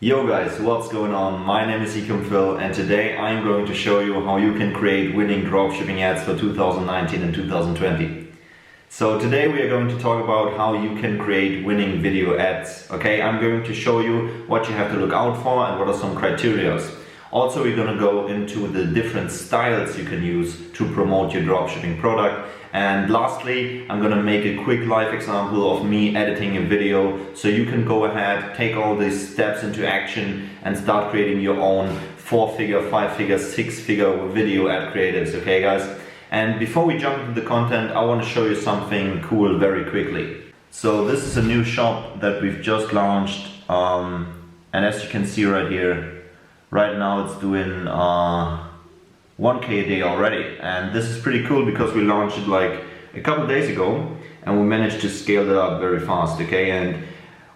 Yo guys, what's going on? My name is Ecom and today I'm going to show you how you can create winning dropshipping ads for 2019 and 2020. So today we are going to talk about how you can create winning video ads. Okay, I'm going to show you what you have to look out for and what are some criteria. Also, we're going to go into the different styles you can use to promote your dropshipping product. And lastly, I'm going to make a quick live example of me editing a video so you can go ahead, take all these steps into action and start creating your own 4-figure, 5-figure, 6-figure video ad creatives, okay guys? And before we jump into the content, I want to show you something cool very quickly. So this is a new shop that we've just launched, and as you can see right here, right now it's doing 1K a day already, and this is pretty cool because we launched it like a couple days ago and we managed to scale that up very fast, okay? And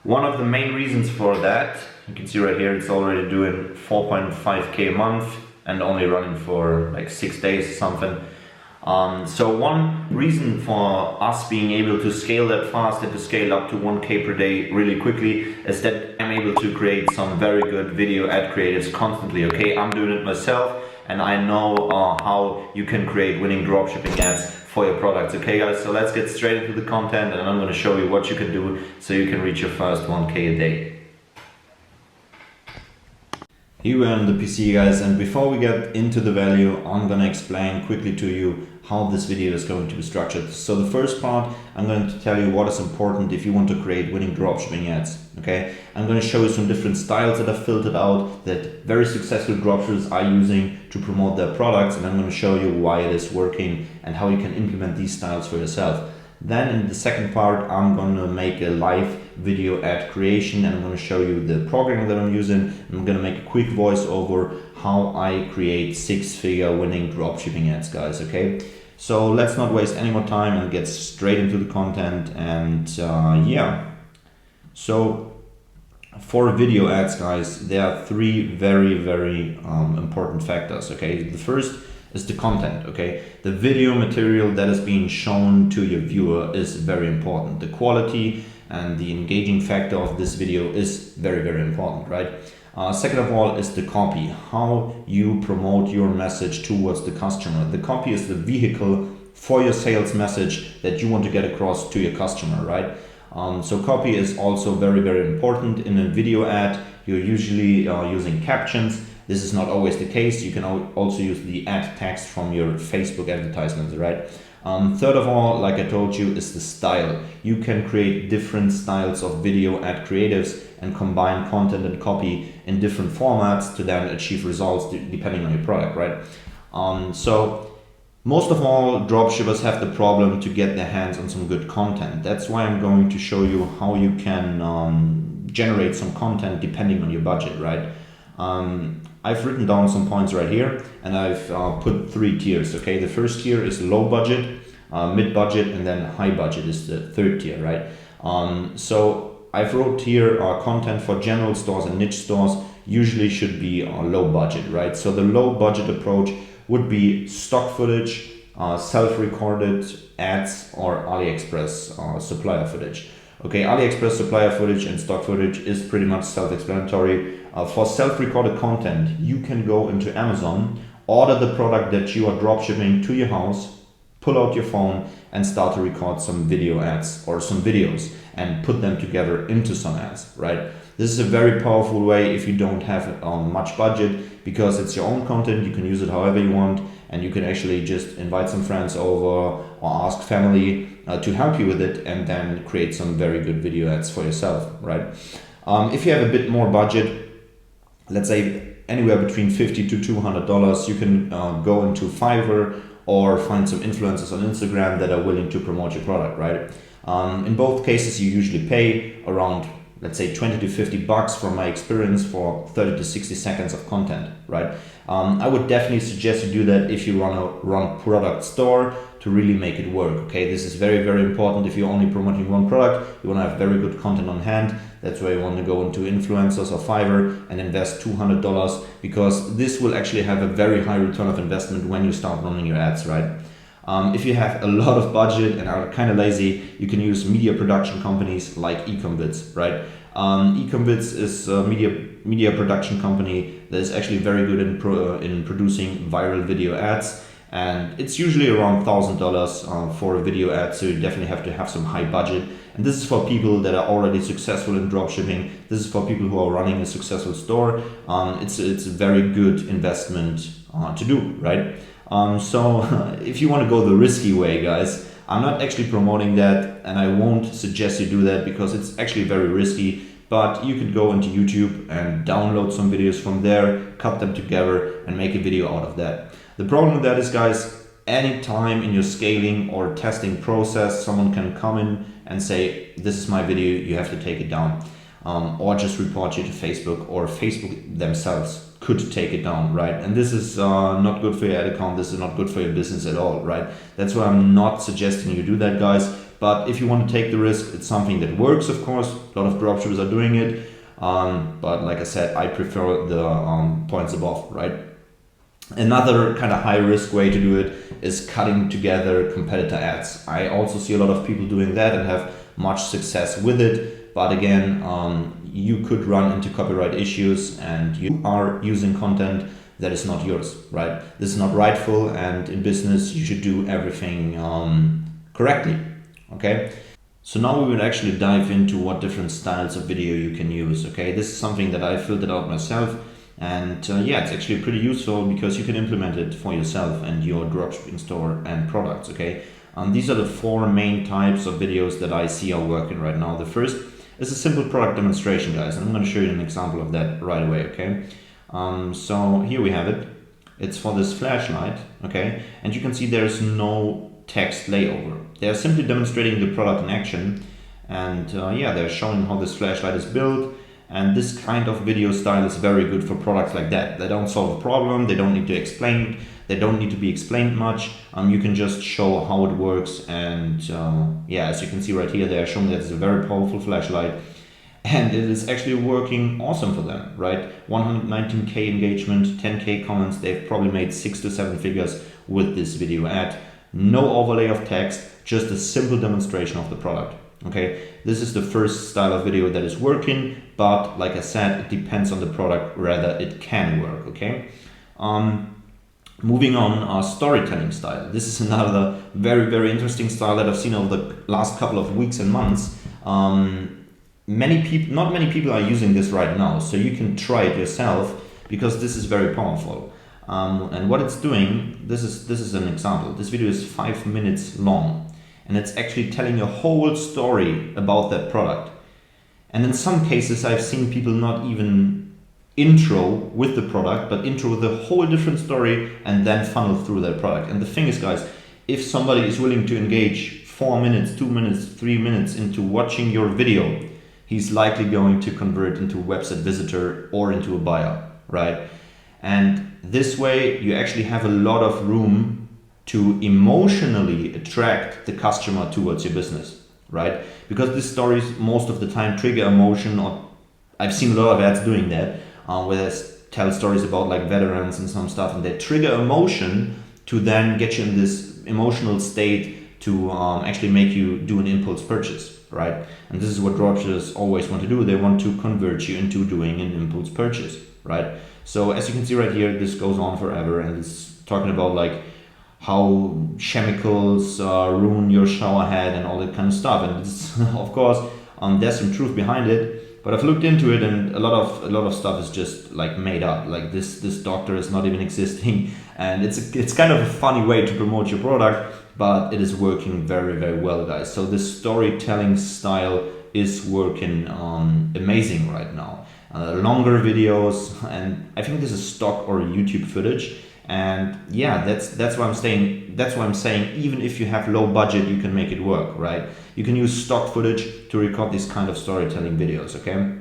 one of the main reasons for that, you can see right here, it's already doing 4.5K a month and only running for like 6 days or something. So one reason for us being able to scale that fast and to scale up to 1K per day really quickly is that I'm able to create some very good video ad creatives constantly, okay? I'm doing it myself and I know how you can create winning dropshipping ads for your products, okay guys? So let's get straight into the content and I'm going to show you what you can do so you can reach your first 1K a day. Here we are on the PC guys, and before we get into the value, I'm going to explain quickly to you how this video is going to be structured. So the first part, I'm going to tell you what is important if you want to create winning dropshipping ads, okay? I'm going to show you some different styles that I've filtered out that very successful dropshippers are using to promote their products, and I'm going to show you why it is working and how you can implement these styles for yourself. Then in the second part, I'm going to make a live video ad creation and I'm going to show you the programming that I'm using. I'm going to make a quick voiceover how I create 6-figure winning dropshipping ads, guys, okay? So let's not waste any more time and get straight into the content. And yeah, so for video ads, guys, there are 3 very important factors, okay? The first is the content, okay? The video material that is being shown to your viewer is very important. The quality and the engaging factor of this video is very important, right? Second of all is the copy, how you promote your message towards the customer. The copy is the vehicle for your sales message that you want to get across to your customer, right? So copy is also very important. In a video ad, you're usually using captions. This is not always the case. You can also use the ad text from your Facebook advertisements, right? Third of all, like I told you, is the style. You can create different styles of video ad creatives and combine content and copy in different formats to then achieve results depending on your product, right? So most of all, dropshippers have the problem to get their hands on some good content. That's why I'm going to show you how you can generate some content depending on your budget, right? I've written down some points right here and I've put 3 tiers, okay? The first tier is low budget, mid budget, and then high budget is the third tier, right? So I've wrote here content for general stores and niche stores usually should be low budget, right? So the low budget approach would be stock footage, self-recorded ads, or AliExpress supplier footage. Okay, AliExpress supplier footage and stock footage is pretty much self-explanatory. For self-recorded content, you can go into Amazon, order the product that you are dropshipping to your house, pull out your phone and start to record some video ads or some videos and put them together into some ads, right? This is a very powerful way if you don't have much budget, because it's your own content, you can use it however you want, and you can actually just invite some friends over or ask family to help you with it and then create some very good video ads for yourself, right? If you have a bit more budget, let's say anywhere between $50 to $200, you can go into Fiverr or find some influencers on Instagram that are willing to promote your product, right? In both cases, you usually pay around, let's say 20 to 50 bucks from my experience for 30 to 60 seconds of content, right? I would definitely suggest you do that if you run product store to really make it work, okay? This is very important. If you're only promoting one product, you want to have very good content on hand. That's why you want to go into influencers or Fiverr and invest $200, because this will actually have a very high return of investment when you start running your ads, right? If you have a lot of budget and are kind of lazy, you can use media production companies like Ecom, right? Ecom is a media media production company that is actually very good in producing viral video ads. And it's usually around $1,000 for a video ad, so you definitely have to have some high budget. And this is for people that are already successful in dropshipping. This is for people who are running a successful store. It's a very good investment to do, right? So if you want to go the risky way, guys, I'm not actually promoting that, and I won't suggest you do that because it's actually very risky. But you could go into YouTube and download some videos from there, cut them together, and make a video out of that. The problem with that is, guys, anytime in your scaling or testing process, someone can come in and say, this is my video, you have to take it down. Or just report you to Facebook, or Facebook themselves could take it down, right? And this is not good for your ad account. This is not good for your business at all, right? That's why I'm not suggesting you do that, guys. But if you want to take the risk, it's something that works, of course. A lot of dropshippers are doing it. But like I said, I prefer the points above, right? Another kind of high risk way to do it is cutting together competitor ads. I also see a lot of people doing that and have much success with it. But again, you could run into copyright issues, and you are using content that is not yours, right? This is not rightful, and in business, you should do everything correctly, okay? So now we will actually dive into what different styles of video you can use, okay? This is something that I filtered out myself. And yeah, it's actually pretty useful because you can implement it for yourself and your dropshipping store and products, okay? These are the 4 main types of videos that I see are working right now. The first is a simple product demonstration, guys. And I'm going to show you an example of that right away, okay? So here we have it. It's for this flashlight, okay? And you can see there's no text layover. They're simply demonstrating the product in action. And yeah, they're showing how this flashlight is built. And this kind of video style is very good for products like that. They don't solve a problem, they don't need to explain it, they don't need to be explained much. You can just show how it works. And yeah, as you can see right here, they are showing that it's a very powerful flashlight. And it is actually working awesome for them, right? 119K engagement, 10K comments. They've probably made 6 to 7 figures with this video ad. No overlay of text, just a simple demonstration of the product. Okay, this is the first style of video that is working, but like I said, it depends on the product, rather it can work, okay? Moving on, storytelling style. This is another very, very interesting style that I've seen over the last couple of weeks and months. Not many people are using this right now, so you can try it yourself because this is very powerful. And what it's doing, this is an example. This video is 5 minutes long. And it's actually telling a whole story about that product. And in some cases, I've seen people not even intro with the product, but intro with a whole different story and then funnel through that product. And the thing is, guys, if somebody is willing to engage 4 minutes, 2 minutes, 3 minutes into watching your video, he's likely going to convert into a website visitor or into a buyer, right? And this way, you actually have a lot of room to emotionally attract the customer towards your business, right? Because these stories most of the time trigger emotion, or I've seen a lot of ads doing that, where they tell stories about like veterans and some stuff, and they trigger emotion to then get you in this emotional state to actually make you do an impulse purchase, right? And this is what dropshippers always want to do. They want to convert you into doing an impulse purchase, right? So as you can see right here, this goes on forever, and it's talking about like how chemicals ruin your shower head and all that kind of stuff. And it's, of course, there's some truth behind it, but I've looked into it, and a lot of stuff is just like made up. Like this doctor is not even existing, and it's kind of a funny way to promote your product, but it is working very, very well, guys. So this storytelling style is working amazing right now. Longer videos, and I think this is stock or YouTube footage. And yeah, that's why I'm saying even if you have low budget, you can make it work, right? You can use stock footage to record these kind of storytelling videos, okay?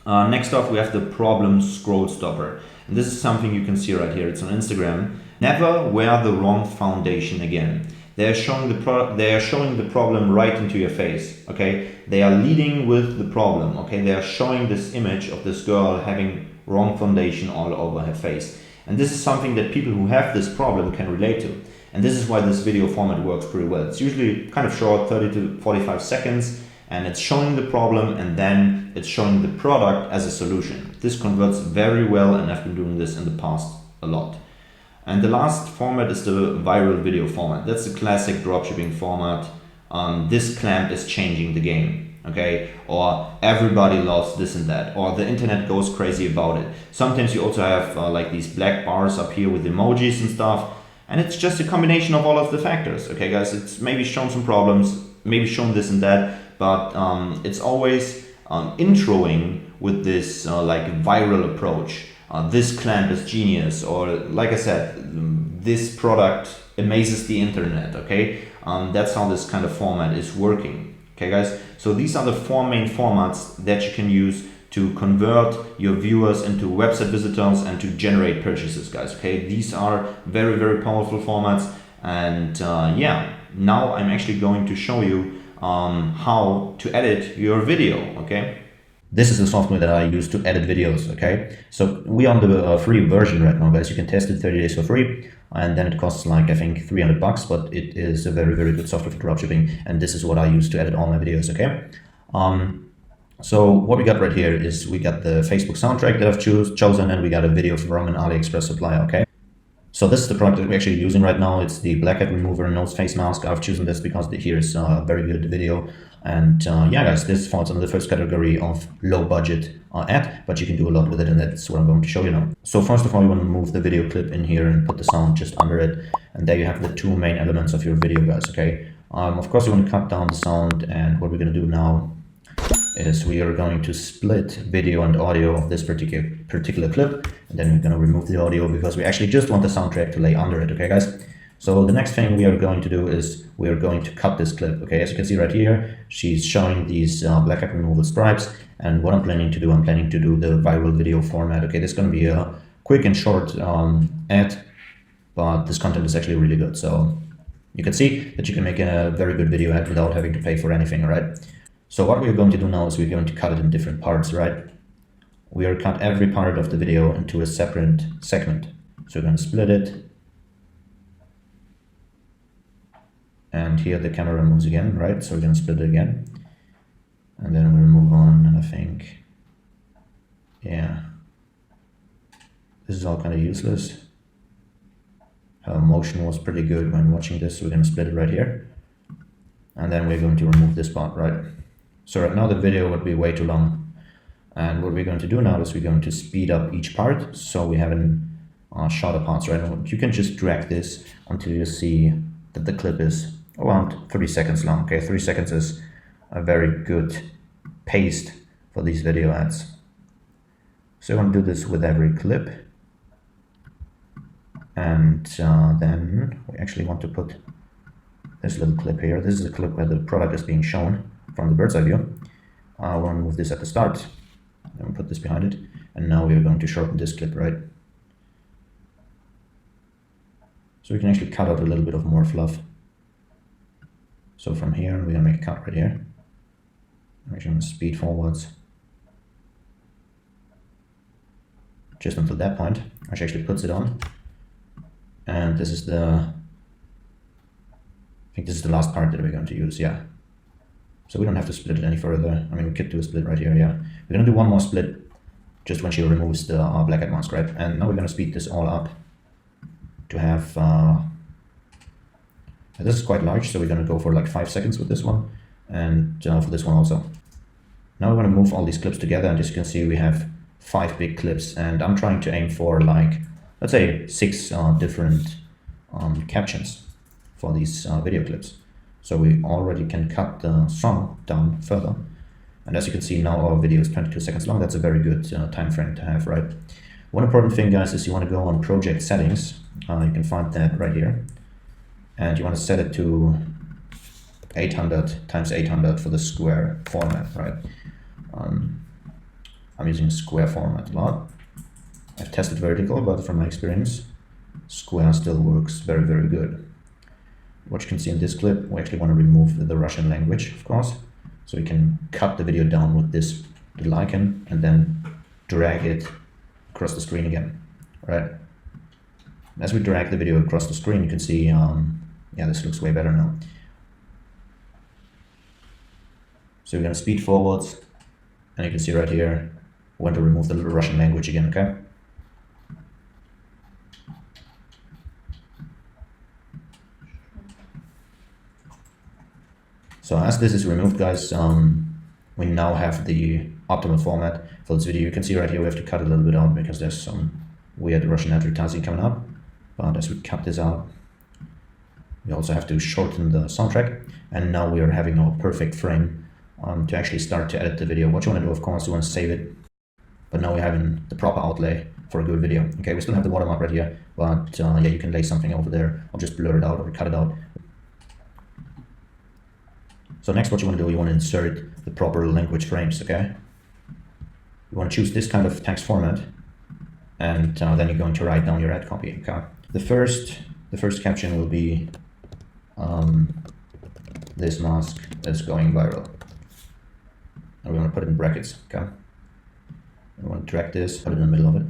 Next off, we have the problem scroll stopper. And this is something you can see right here. It's on Instagram. Never wear the wrong foundation again. They are showing the problem right into your face, okay? They are leading with the problem, okay? They are showing this image of this girl having wrong foundation all over her face. And this is something that people who have this problem can relate to. And this is why this video format works pretty well. It's usually kind of short, 30 to 45 seconds, and it's showing the problem, and then it's showing the product as a solution. this converts very well, and I've been doing this in the past a lot. And the last format is the viral video format. That's the classic dropshipping format. This clamp is changing the game, okay? Or everybody loves this and that, or the internet goes crazy about it. Sometimes you also have like these black bars up here with emojis and stuff, and it's just a combination of all of the factors, okay guys? It's maybe shown some problems, maybe shown this and that, but it's always introing with this like viral approach. This clamp is genius, or like I said, this product amazes the internet, okay? That's how this kind of format is working, okay guys? So these are the four main formats that you can use to convert your viewers into website visitors and to generate purchases, guys, okay? These are very, very powerful formats, and yeah, now I'm actually going to show you how to edit your video, okay? This is the software that I use to edit videos, okay? So we are on the free version right now, guys. You can test it 30 days for free, and then it costs like, I think, 300 bucks, but it is a very, very good software for dropshipping, and this is what I use to edit all my videos, okay? So what we got right here is we got the Facebook soundtrack that I've chosen, and we got a video from an AliExpress supplier, okay? So this is the product that we're actually using right now. It's the blackhead remover nose face mask. I've chosen this because here's a very good video. And yeah, guys, this falls under the first category of low budget ad, but you can do a lot with it, and that's what I'm going to show you now. So first of all, you want to move the video clip in here and put the sound just under it. And there you have the two main elements of your video, guys, okay? Of course, you want to cut down the sound, and what we're going to do now is we are going to split video and audio of this particular clip, and then we're going to remove the audio because we actually just want the soundtrack to lay under it, okay guys? So the next thing we are going to do is we are going to cut this clip, okay? As you can see right here, she's showing these blackhead removal stripes, and what I'm planning to do the viral video format, okay? This is going to be a quick and short ad, but this content is actually really good, so you can see that you can make a very good video ad without having to pay for anything, all right? So what we're going to do now is we're going to cut it in different parts, right? We are cut every part of the video into a separate segment. So we're going to split it. And here the camera moves again, right? So we're going to split it again. And then we'll move on, and I think, yeah, this is all kind of useless. Her motion was pretty good when watching this. So we're going to split it right here. And then we're going to remove this part, right? So right now the video would be way too long, and what we're going to do now is we're going to speed up each part so we have in shorter parts, right? You can just drag this until you see that the clip is around 30 seconds long, okay? 3 seconds is a very good pace for these video ads. So you want to do this with every clip, and then we actually want to put this little clip here. This is a clip where the product is being shown from the bird's eye view. I want to move this at the start, and put this behind it, and now we are going to shorten this clip, right? So we can actually cut out a little bit of more fluff. So from here, we're going to make a cut right here. I'm actually going to speed forwards just until that point, which actually puts it on. And this is I think this is the last part that we're going to use, yeah. So we don't have to split it any further. I mean, we could do a split right here, yeah. We're going to do one more split just when she removes the blackhead mask, right? And now we're going to speed this all up to have... this is quite large, so we're going to go for like 5 seconds with this one, and for this one also. Now we're going to move all these clips together, and as you can see, we have 5 big clips, and I'm trying to aim for like, let's say 6 different captions for these video clips. So we already can cut the song down further. And as you can see now, our video is 22 seconds long. That's a very good time frame to have, right? One important thing, guys, is you want to go on project settings. You can find that right here. And you want to set it to 800 times 800 for the square format, right? I'm using square format a lot. I've tested vertical, but from my experience, square still works very, very good. What you can see in this clip, we actually want to remove the Russian language, of course. So we can cut the video down with this little icon and then drag it across the screen again, right? As we drag the video across the screen, you can see, yeah, this looks way better now. So we're going to speed forwards, and you can see right here, want to remove the Russian language again, okay? So as this is removed, guys, we now have the optimal format for this video. You can see right here we have to cut a little bit out because there's some weird Russian advertising coming up. But as we cut this out, we also have to shorten the soundtrack. And now we are having our perfect frame to actually start to edit the video. What you want to do, of course, you want to save it. But now we're having the proper outlay for a good video. Okay, we still have the watermark right here, but yeah, you can lay something over there or just blur it out or cut it out. So next, what you want to do, you want to insert the proper language frames, okay? You want to choose this kind of text format, and then you're going to write down your ad copy, okay? The first caption will be this mask is going viral. And we want to put it in brackets, okay? We want to drag this, put it in the middle of it,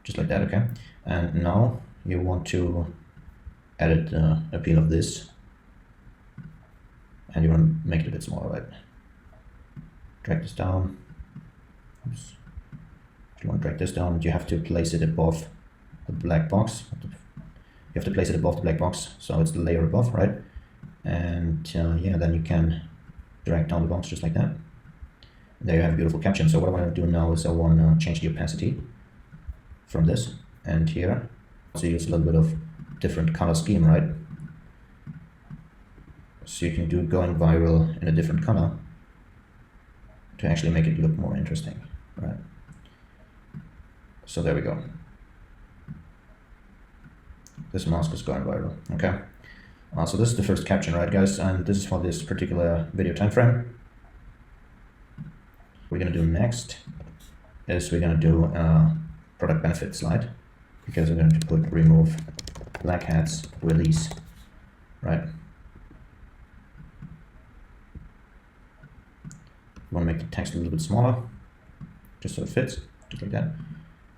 just like that, okay? And now you want to edit the appeal of this, and you want to make it a bit smaller, right? Drag this down. Oops. If you want to drag this down, you have to place it above the black box. You have to place it above the black box, so it's the layer above, right? And yeah, then you can drag down the box just like that. And there you have a beautiful caption. So what I want to do now is I want to change the opacity from this and here. So use a little bit of different color scheme, right? So you can do going viral in a different color to actually make it look more interesting, right? So there we go. This mask is going viral, okay? So this is the first caption, right, guys? And this is for this particular video time frame. What we're gonna do next is we're gonna do a product benefit slide, because we're going to put remove black hats release, right? You want to make the text a little bit smaller, just so it fits, just like that.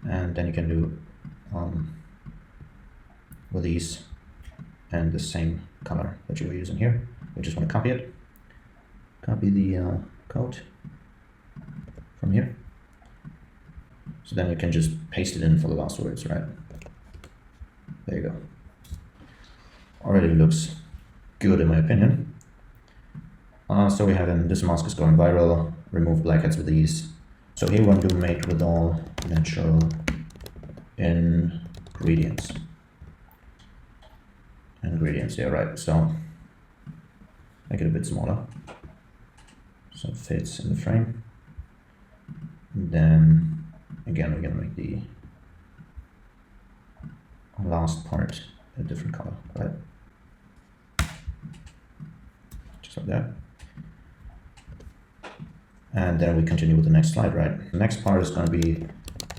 And then you can do with these and the same color that you were using here. We just want to copy it, copy the code from here. So then we can just paste it in for the last words, right? There you go. Already looks good in my opinion. So we have in this mask is going viral, remove black hats with these. So here we want to do made with all natural ingredients. Ingredients, yeah, right. So make it a bit smaller so it fits in the frame. And then again, we're gonna make the last part a different color, right? Just like that. And then we continue with the next slide, right? The next part is going to be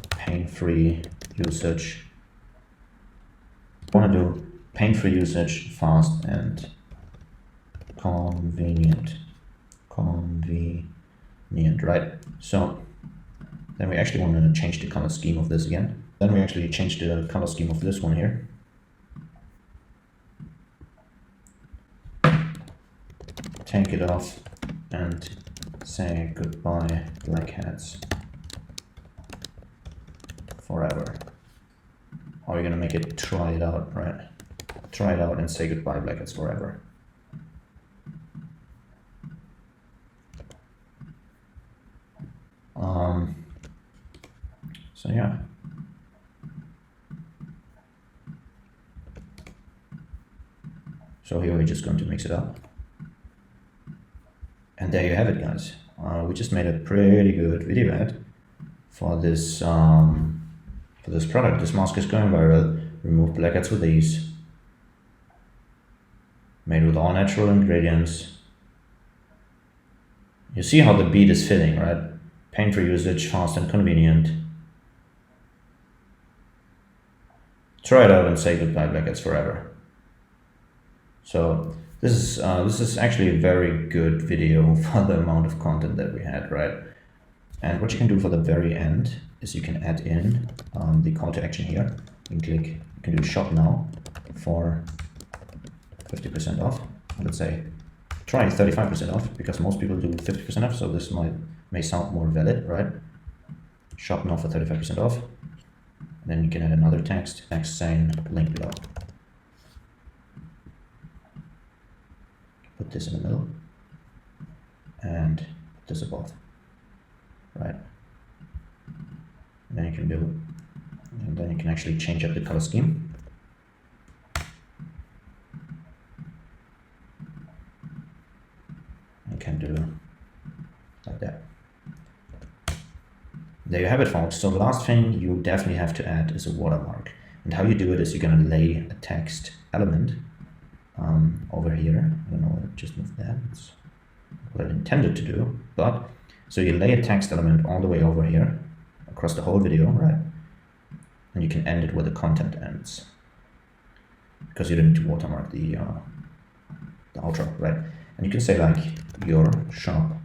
pain-free usage. I want to do pain-free usage, fast and convenient. Convenient, right? So then we actually want to change the color scheme of this again. Then we actually change the color scheme of this one here. Take it off and say goodbye black hats forever. Or you're gonna make it try it out, right? Try it out and say goodbye black hats forever. So yeah. So here we're just going to mix it up. And there you have it, guys. We just made a pretty good video ad for this product. This mask is going viral. Remove black hats with these. Made with all natural ingredients. You see how the beat is fitting, right? Pain-free usage, fast and convenient. Try it out and say goodbye black hats forever. So this is actually a very good video for the amount of content that we had, right? And what you can do for the very end is you can add in the call to action here. You can do shop now for 50% off. Let's say try 35% off, because most people do 50% off, so this may sound more valid, right? shop now for 35% off. And then you can add another text saying link below. Put this in the middle and put this above, right? And then you can do, and then you can actually change up the color scheme. You can do like that. There you have it, folks. So the last thing you definitely have to add is a watermark. And how you do it is you're going to lay a text element over here. I don't know, I just moved that. It's what I intended to do. But so you lay a text element all the way over here across the whole video, right? And you can end it where the content ends, because you didn't need to watermark the outro, right? And you can say like yourshop.com.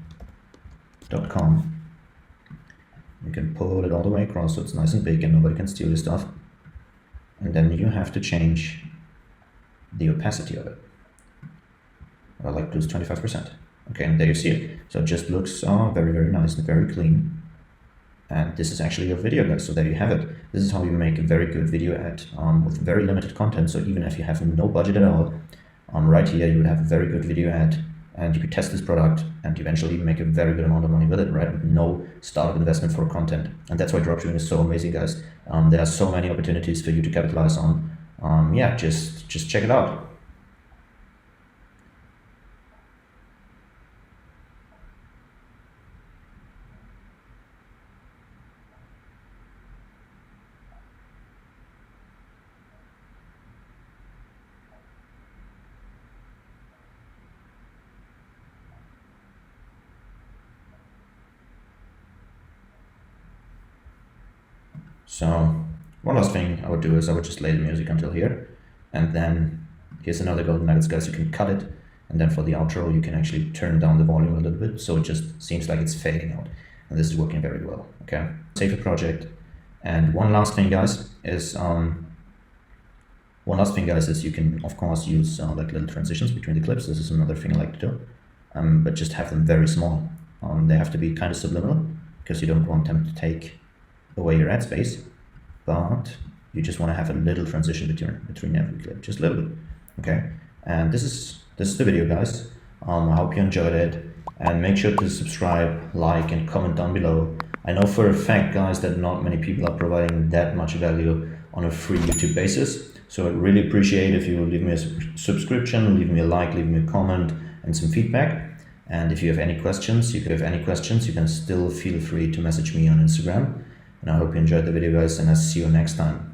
You can pull it all the way across so it's nice and big and nobody can steal your stuff. And then you have to change the opacity of it. What I like to do is 25%. Okay, and there you see it. So it just looks very, very nice and very clean. And this is actually your video, guys. So there you have it. This is how you make a very good video ad with very limited content. So even if you have no budget at all, right here you would have a very good video ad, and you could test this product and eventually make a very good amount of money with it, right? With no startup investment for content. And that's why dropshipping is so amazing, guys. There are so many opportunities for you to capitalize on. Yeah, just check it out. So one last thing I would do is I would just lay the music until here, and then here's another golden nuggets, guys. You can cut it, and then for the outro you can actually turn down the volume a little bit so it just seems like it's fading out, and this is working very well. Okay, save your project. And one last thing, guys, is you can of course use like little transitions between the clips. This is another thing I like to do, but just have them very small. They have to be kind of subliminal because you don't want them to take away your ad space, but you just want to have a little transition between every clip, just a little bit. Okay, and this is the video, guys. I hope you enjoyed it, and make sure to subscribe, like, and comment down below. I know for a fact, guys, that not many people are providing that much value on a free YouTube basis, so I'd really appreciate if you leave me a subscription, leave me a like, leave me a comment, and some feedback. And if you have any questions, you can still feel free to message me on Instagram. And I hope you enjoyed the video, guys, and I'll see you next time.